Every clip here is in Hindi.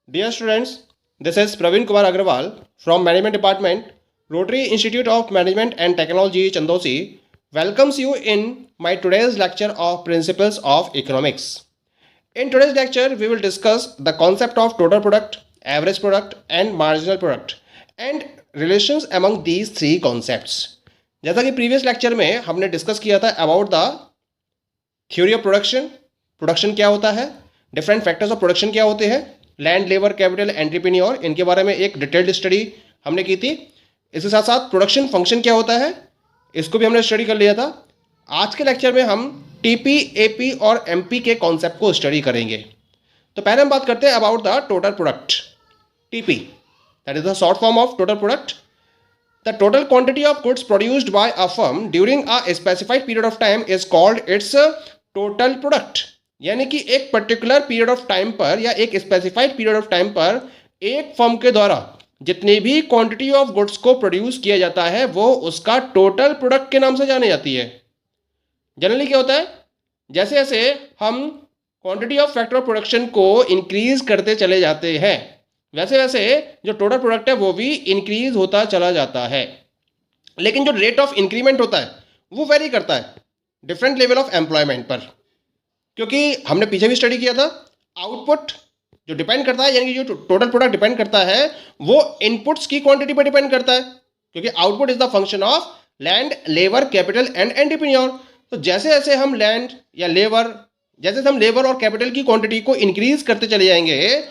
Dear students, this is Praveen Kumar Agrawal from Management Department, Rotary Institute of Management and Technology, Chandosi, welcomes you in my today's lecture of Principles of Economics. In today's lecture, we will discuss the concept of total product, average product, and marginal product, and relations among these three concepts. जैसा कि प्रीवियस लेक्चर में हमने डिस्कस किया था about the theory of production क्या होता है, डिफरेंट फैक्टर्स ऑफ प्रोडक्शन क्या होते हैं, लैंड, लेबर, कैपिटल, एंटरप्रेन्योर, इनके बारे में एक डिटेल्ड स्टडी हमने की थी। इसके साथ साथ प्रोडक्शन फंक्शन क्या होता है, इसको भी हमने स्टडी कर लिया था। आज के लेक्चर में हम टीपी, एपी और एमपी के कॉन्सेप्ट को स्टडी करेंगे। तो पहले हम बात करते हैं about the total product, TP, that is the short form of total product. The total quantity of goods produced by a firm during a specified period of time is called its total product। यानी कि एक पर्टिकुलर पीरियड ऑफ टाइम पर या एक स्पेसिफाइड पीरियड ऑफ टाइम पर एक फर्म के द्वारा जितनी भी क्वांटिटी ऑफ गुड्स को प्रोड्यूस किया जाता है वो उसका टोटल प्रोडक्ट के नाम से जानी जाती है। जनरली क्या होता है, जैसे जैसे हम quantity of factor of production को इंक्रीज करते चले जाते हैं वैसे वैसे जो टोटल प्रोडक्ट है वो भी इंक्रीज होता चला जाता है। लेकिन जो रेट ऑफ इंक्रीमेंट होता है वो वेरी करता है डिफरेंट लेवल ऑफ एम्प्लॉयमेंट पर, क्योंकि हमने पीछे भी स्टडी किया था आउटपुट जो डिपेंड करता है, यानी कि जो टोटल प्रोडक्ट डिपेंड करता है वो इनपुट्स की क्वांटिटी पर डिपेंड करता है, क्योंकि output is the function of land, labour, capital and entrepreneur. तो जैसे जैसे हम लैंड या लेबर, जैसे हम लेबर और कैपिटल की क्वांटिटी को इंक्रीज करते चले जाएंगे,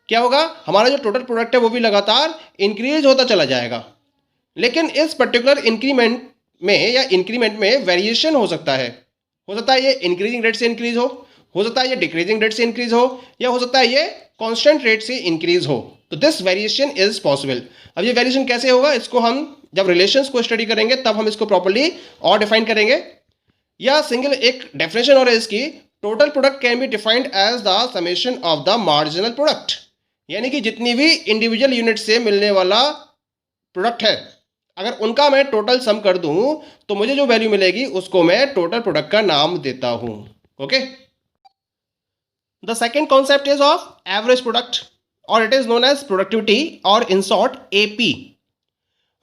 क्या होगा, हमारा जो टोटल प्रोडक्ट है वो भी लगातार इंक्रीज होता चला जाएगा। लेकिन इस पर्टिकुलर इंक्रीमेंट में वेरिएशन हो सकता है ये इंक्रीजिंग रेट से इंक्रीज हो सकता है ये डिक्रीजिंग रेट से इंक्रीज हो, या हो सकता है ये कांस्टेंट रेट से इंक्रीज हो। तो दिस वेरिएशन इज पॉसिबल। अब ये वेरिएशन कैसे होगा, इसको हम जब रिलेशंस को स्टडी करेंगे तब हम इसको प्रॉपर्ली और डिफाइन करेंगे। या सिंगल एक डेफिनेशन और है इसकी, total product can be defined as the summation of the marginal product. यानी कि जितनी भी इंडिविजुअल यूनिट से मिलने वाला प्रोडक्ट है अगर उनका मैं टोटल सम कर दूं तो मुझे जो वैल्यू मिलेगी उसको मैं टोटल प्रोडक्ट का नाम देता हूं। Okay, the second concept is of average product और it is known as productivity और in short AP.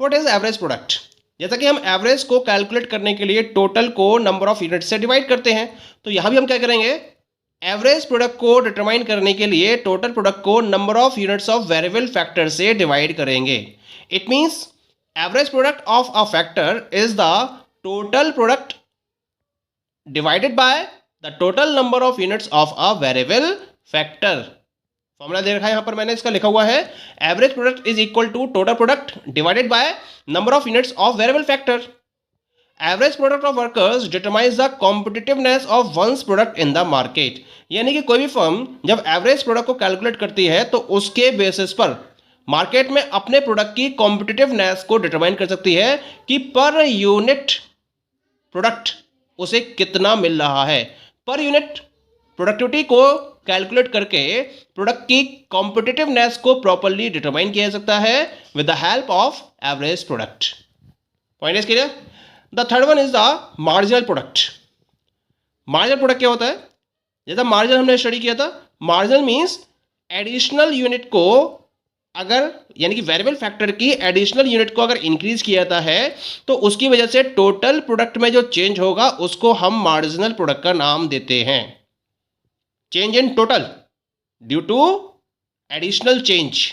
What is average product? जैसा कि हम एवरेज को कैलकुलेट करने के लिए टोटल को नंबर ऑफ यूनिट से डिवाइड करते हैं, तो यहां भी हम क्या करेंगे, एवरेज प्रोडक्ट को डिटरमाइन करने के लिए टोटल प्रोडक्ट को number of units of variable factor से डिवाइड करेंगे। It means average product of a factor is the total product divided by the total number of units of a variable factor. Formula दे रखा है यहां पर, मैंने इसका लिखा हुआ है average product is equal to total product divided by number of units of variable factor. Average product of workers determines the competitiveness of one's product in the market. यानी कि कोई भी फर्म जब एवरेज प्रोडक्ट को कैलकुलेट करती है तो उसके बेसिस पर मार्केट में अपने प्रोडक्ट की कॉम्पिटिटिवनेस को डिटरमाइन कर सकती है कि पर यूनिट प्रोडक्ट उसे कितना मिल रहा है। पर यूनिट प्रोडक्टिविटी को कैलकुलेट करके प्रोडक्ट की कॉम्पिटिटिवनेस को प्रॉपर्ली डिटरमाइन किया जा सकता है with the help of average product. Point is clear? The third one is the marginal product. Marginal product क्या होता है? जैसा मार्जिनल हमने स्टडी किया था, मार्जिनल मींस एडिशनल यूनिट को अगर, यानी कि वेरिएबल फैक्टर की एडिशनल यूनिट को अगर इंक्रीज किया जाता है तो उसकी वजह से टोटल प्रोडक्ट में जो चेंज होगा उसको हम मार्जिनल प्रोडक्ट का नाम देते हैं। Change in total due to additional change,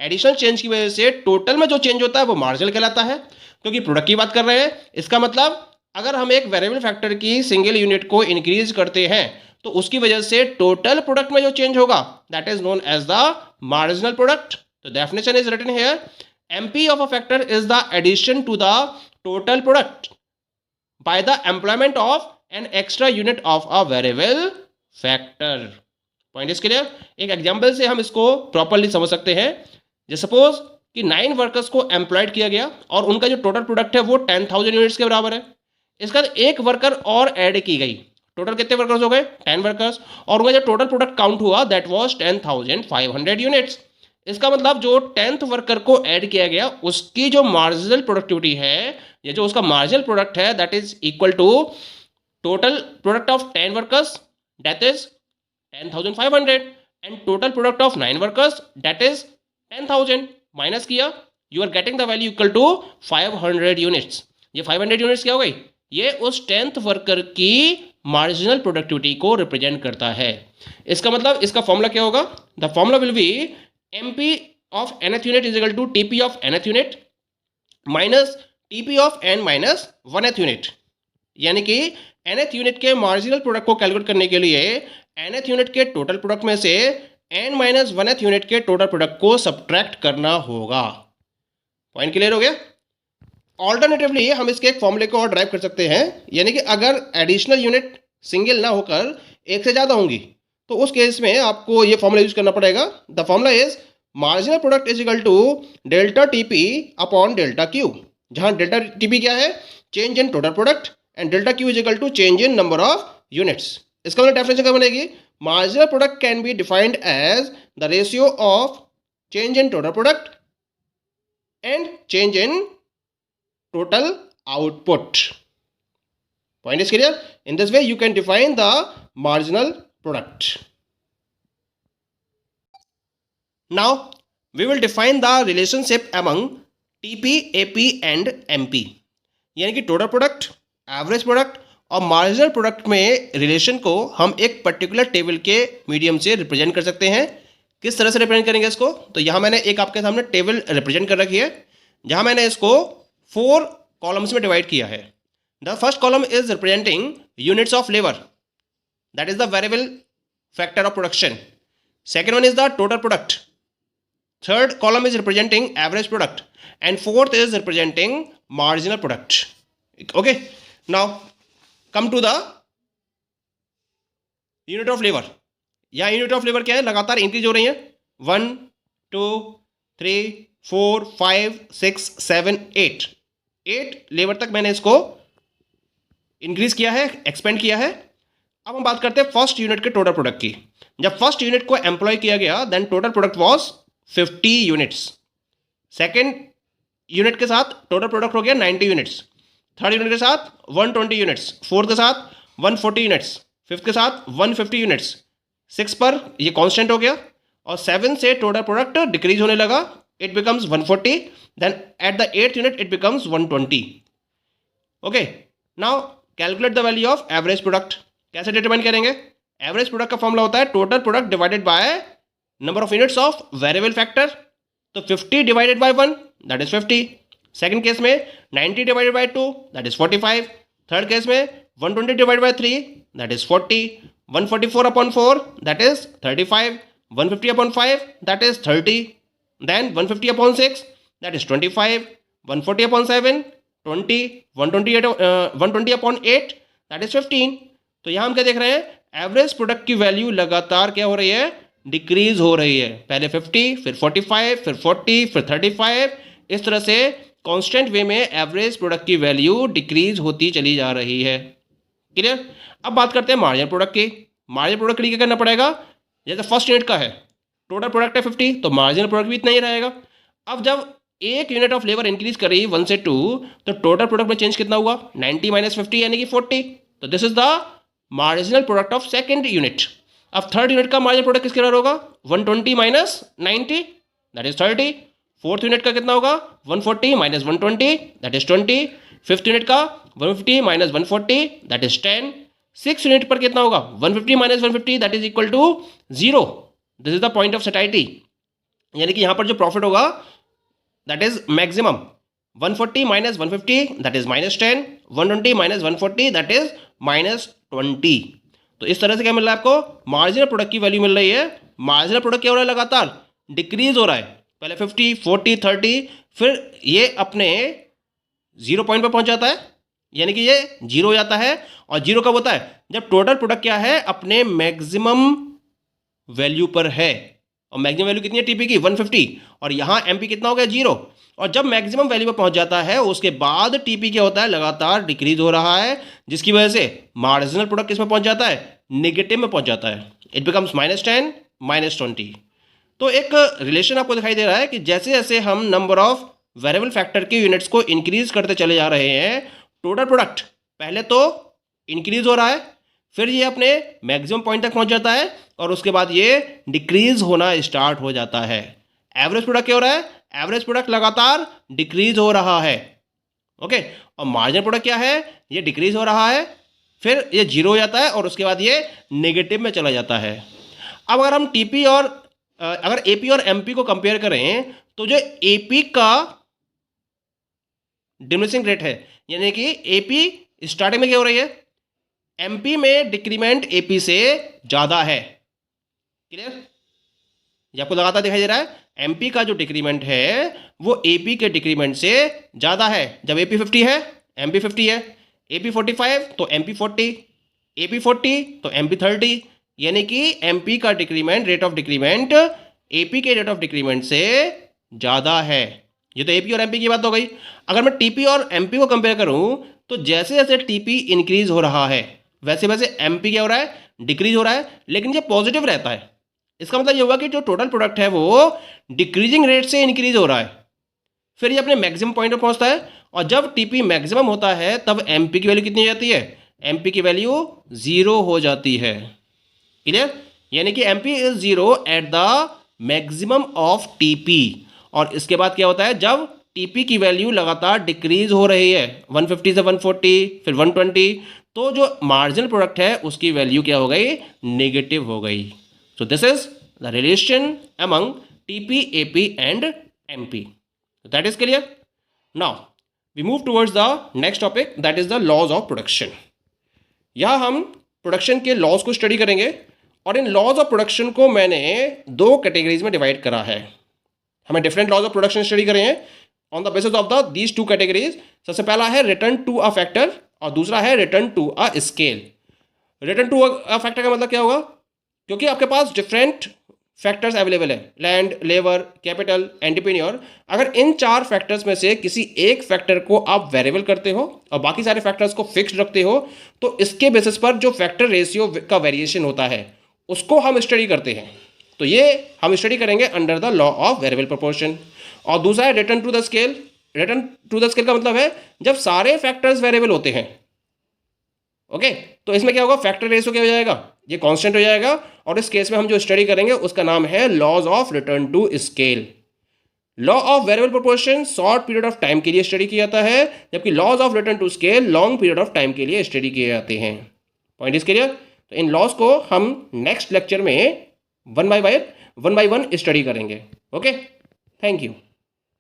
additional change की वजह से टोटल में जो चेंज होता है वो मार्जिनल कहलाता है। क्योंकि प्रोडक्ट की बात कर रहे हैं, इसका मतलब अगर हम एक वेरिएबल फैक्टर की सिंगल यूनिट को इंक्रीज करते हैं तो उसकी वजह से टोटल प्रोडक्ट में जो चेंज होगा that is known as the marginal product. तो definition is written here, MP of a factor is the addition to the total product by the employment of an extra unit of a variable factor. Point is clear? एक एग्जांपल से हम इसको प्रॉपर्ली समझ सकते हैं। जैसे सपोज कि 9 वर्कर्स को एम्प्लॉयड किया गया और उनका जो टोटल प्रोडक्ट है वो 10,000 यूनिट्स के बराबर है। इसका एक वर्कर और ऐड की गई, टोटल कितने वर्कर्स हो गए? 10 वर्कर्स, और उनका जो टोटल प्रोडक्ट काउंट हुआ दैट वाज 10,500 यूनिट्स। इसका मतलब जो 10th वर्कर को ऐड किया गया उसकी जो मार्जिनल प्रोडक्टिविटी है या जो उसका मार्जिनल प्रोडक्ट है that is equal to total product of 10 workers that is 10,500 and total product of 9 workers that is 10,000 minus किया, you are getting the value equal to 500 units. ये 500 यूनिट्स क्या हो गई, ये उस 10th वर्कर की मार्जिनल प्रोडक्टिविटी को रिप्रेजेंट करता है। इसका मतलब इसका फॉर्मूला क्या होगा, the formula will be MP of nth unit is equal to TP of nth unit minus TP of n minus 1th unit. यानी कि nth यूनिट के मार्जिनल प्रोडक्ट को कैलकुलेट करने के लिए nth यूनिट के टोटल प्रोडक्ट में से n माइनस 1th यूनिट के टोटल प्रोडक्ट को सब्ट्रैक्ट करना होगा। पॉइंट क्लियर हो गया। ऑल्टरनेटिवली हम इसके एक फॉर्मूले को और ड्राइव कर सकते हैं, यानी कि अगर एडिशनल यूनिट सिंगल ना होकर एक से ज़्यादा होंगी तो उस केस में आपको ये फॉर्मूला यूज करना पड़ेगा। The formula is marginal product is equal to delta TP upon delta Q, जहां डेल्टा TP क्या है, change in total product, and delta Q is equal to change in number of units. इसका मतलब डेफिनेशन क्या बनेगी, marginal product can be defined as the ratio of change in total product and change in total output. Point is clear? In this way you can define the marginal product. Now we will define the relationship among TP, AP and MP. यानी कि टोटल प्रोडक्ट, एवरेज प्रोडक्ट और मार्जिनल प्रोडक्ट में रिलेशन को हम एक पर्टिकुलर टेबल के मीडियम से रिप्रेजेंट कर सकते हैं। किस तरह से रिप्रेजेंट करेंगे इसको, तो यहाँ मैंने एक आपके सामने टेबल रिप्रेजेंट कर रखी है, जहाँ मैंने इसको 4 कॉलम्स में डिवाइड किया है। The first column is representing units of labour, that is the variable factor of production. Second one is the total product. Third column is representing average product and fourth is representing marginal product. Okay, now come to the unit of labour. यहाँ यूनिट ऑफ लेबर क्या है, लगातार इंक्रीज हो रही है, 1 2 3 4 5 6 7 8 लेबर तक मैंने इसको इंक्रीज किया है, एक्सपेंड किया है। अब हम बात करते हैं फर्स्ट यूनिट के टोटल प्रोडक्ट की। जब फर्स्ट यूनिट को एम्प्लॉय किया गया then total product was 50 units. Second unit के साथ टोटल प्रोडक्ट हो गया 90 यूनिट्स। थर्ड यूनिट के साथ 120 यूनिट्स, फोर्थ के साथ 140 यूनिट्स, फिफ्थ के साथ 150 यूनिट्स, 6 पर ये कांस्टेंट हो गया और 7 से टोटल प्रोडक्ट डिक्रीज होने लगा, it becomes 140, then at the 8th unit it becomes 120. Okay, now calculate the value of average product. कैसे डिटरमाइन करेंगे, एवरेज प्रोडक्ट का फॉर्मूला होता है total product divided by number of units of variable factor. तो 50 divided by 1 that is 50। Second case में 90 divided by 2 that is 45। Third case में 120 divided by 3 that is 40। 144 upon 4 that is 35। 150 upon 5 that is 30। Then 150 upon 6 that is 25, 140 upon 7 20, 120 upon 8 that is 15। तो यहाँ हम क्या देख रहे हैं, एवरेज प्रोडक्ट की वैल्यू लगातार क्या हो रही है, डिक्रीज हो रही है। पहले 50, फिर 45, फिर 40, फिर 35, इस तरह से कांस्टेंट वे में एवरेज प्रोडक्ट की वैल्यू डिक्रीज होती चली जा रही है। क्लियर। अब बात करते हैं मार्जिनल प्रोडक्ट की। मार्जिनल प्रोडक्ट के लिए क्या करना पड़ेगा, जैसे फर्स्ट यूनिट का है टोटल प्रोडक्ट है 50, तो मार्जिनल प्रोडक्ट भी इतना ही रहेगा। अब जब एक यूनिट ऑफ लेबर इंक्रीज कर रही है 1 से 2, तो टोटल प्रोडक्ट में चेंज कितना हुआ, 90 माइनस 50 यानी कि 40। तो this is the marginal product of second unit. अब थर्ड यूनिट का मार्जिनल प्रोडक्ट किसके बराबर होगा, 120 minus 90 that is 30। Fourth unit का कितना होगा, 140 minus 120 that is 20। Fifth unit का 150 minus 140 that is 10। Six unit पर कितना होगा, 150 minus 150 that is equal to 0। This is the point of satisfaction, यानी कि यहां पर जो प्रॉफिट होगा that is maximum. 140 minus 150 that is minus 10, 120 minus 140 that is minus 20। तो इस तरह से क्या मिल रहा है आपको, मार्जिनल प्रोडक्ट की वैल्यू मिल रही है। मार्जिनल प्रोडक्ट क्या हो रहा है, लगातार डिक्रीज हो रहा है। पहले 50, 40, 30, फिर ये अपने 0 पॉइंट पर पहुंच जाता है, यानी कि ये 0 हो जाता है। और 0 कब होता है, जब टोटल प्रोडक्ट क्या है, अपने मैक्सिमम वैल्यू पर है। और मैक्सिमम वैल्यू कितनी है टीपी की, 150, और यहाँ एमपी कितना हो गया, 0। और जब मैक्सिमम वैल्यू पर पहुंच जाता है उसके बाद टीपी क्या होता है, लगातार डिक्रीज हो रहा है, जिसकी वजह से मार्जिनल प्रोडक्ट किस में पहुंच जाता है, नेगेटिव में पहुंच जाता है। It becomes -10 -20। तो एक रिलेशन आपको दिखाई दे रहा है कि जैसे जैसे हम नंबर ऑफ वेरिएबल फैक्टर के यूनिट्स को इंक्रीज करते चले जा रहे हैं, टोटल प्रोडक्ट पहले तो इंक्रीज हो रहा है, फिर ये अपने मैक्सिमम पॉइंट तक पहुंच जाता है और उसके बाद ये डिक्रीज होना स्टार्ट हो जाता है। एवरेज प्रोडक्ट क्या हो रहा है? एवरेज प्रोडक्ट लगातार डिक्रीज हो रहा है। ओके, और मार्जिनल प्रोडक्ट क्या है? ये डिक्रीज हो रहा है, फिर ये जीरो हो जाता है और उसके बाद ये नेगेटिव में चला जाता है। अब अगर हम टीपी और अगर एपी और एमपी को कंपेयर करें तो जो एपी का डिमिनिशिंग रेट है, यानी कि एपी स्टार्टिंग में क्या हो रही है, एमपी में डिक्रीमेंट एपी से ज़्यादा है। क्लियर? ये आपको लगातार दिखाई दे रहा है, एमपी का जो डिक्रीमेंट है वो एपी के डिक्रीमेंट से ज़्यादा है। जब एपी 50 है, एमपी 50 है, एपी 45 तो एमपी 40, एपी 40 तो एमपी 30, यानी कि एमपी का decrement, rate of decrement AP के रेट ऑफ डिक्रीमेंट से ज़्यादा है। ये तो एपी और एमपी की बात हो गई। अगर मैं टीपी और एमपी को कंपेयर करूं तो जैसे जैसे टीपी इंक्रीज हो रहा है वैसे वैसे एमपी क्या हो रहा है, डिक्रीज हो रहा है, लेकिन ये पॉजिटिव रहता है। इसका मतलब ये हुआ कि जो टोटल प्रोडक्ट है वो डिक्रीजिंग रेट से इंक्रीज हो रहा है। फिर ये अपने मैक्सिमम पॉइंट पर पहुंचता है और जब टीपी मैक्सिमम होता है तब एमपी की वैल्यू कितनी हो जाती है? एमपी की वैल्यू 0 हो जाती है। क्लियर? यानी कि MP is 0 at the maximum of TP. और इसके बाद क्या होता है, जब टीपी की वैल्यू लगातार डिक्रीज हो रही है 150 से 140 फिर 120, तो जो मार्जिनल प्रोडक्ट है उसकी वैल्यू क्या हो गई? नेगेटिव हो गई। So this is the relation among TP, AP and MP. That is clear? Now we move towards the next topic, that is the laws of production. यह हम प्रोडक्शन के लॉज को स्टडी करेंगे और इन लॉज ऑफ प्रोडक्शन को मैंने दो कैटेगरीज में डिवाइड करा है। हमें different laws of production study करें हैं on the basis of the these two categories. सबसे पहला है रिटर्न टू अ फैक्टर और दूसरा है return to a scale. Return to a factor का मतलब क्या होगा? क्योंकि आपके पास डिफरेंट फैक्टर्स अवेलेबल है, लैंड, लेबर, कैपिटल, एंटरप्रेन्योर। अगर इन चार फैक्टर्स में से किसी एक फैक्टर को आप वेरिएबल करते हो और बाकी सारे फैक्टर्स को फिक्स्ड रखते हो तो इसके बेसिस पर जो फैक्टर रेशियो का वेरिएशन होता है उसको हम स्टडी करते हैं। तो ये हम स्टडी करेंगे under the law of variable proportion. और दूसरा है return to the scale. Return to the scale का मतलब है जब सारे फैक्टर्स वेरिएबल होते हैं। ओके, तो इसमें क्या होगा? फैक्टर रेशियो क्या हो जाएगा? ये कांस्टेंट हो जाएगा। और इस केस में हम जो स्टडी करेंगे उसका नाम है laws of return to scale. Law of variable proportion short period of time के लिए स्टडी किया जाता है, जबकि laws of return to scale long period of time के लिए स्टडी किए जाते हैं। Point is clear? तो इन लॉज को हम नेक्स्ट लेक्चर में वन बाय वन स्टडी करेंगे। Okay, thank you.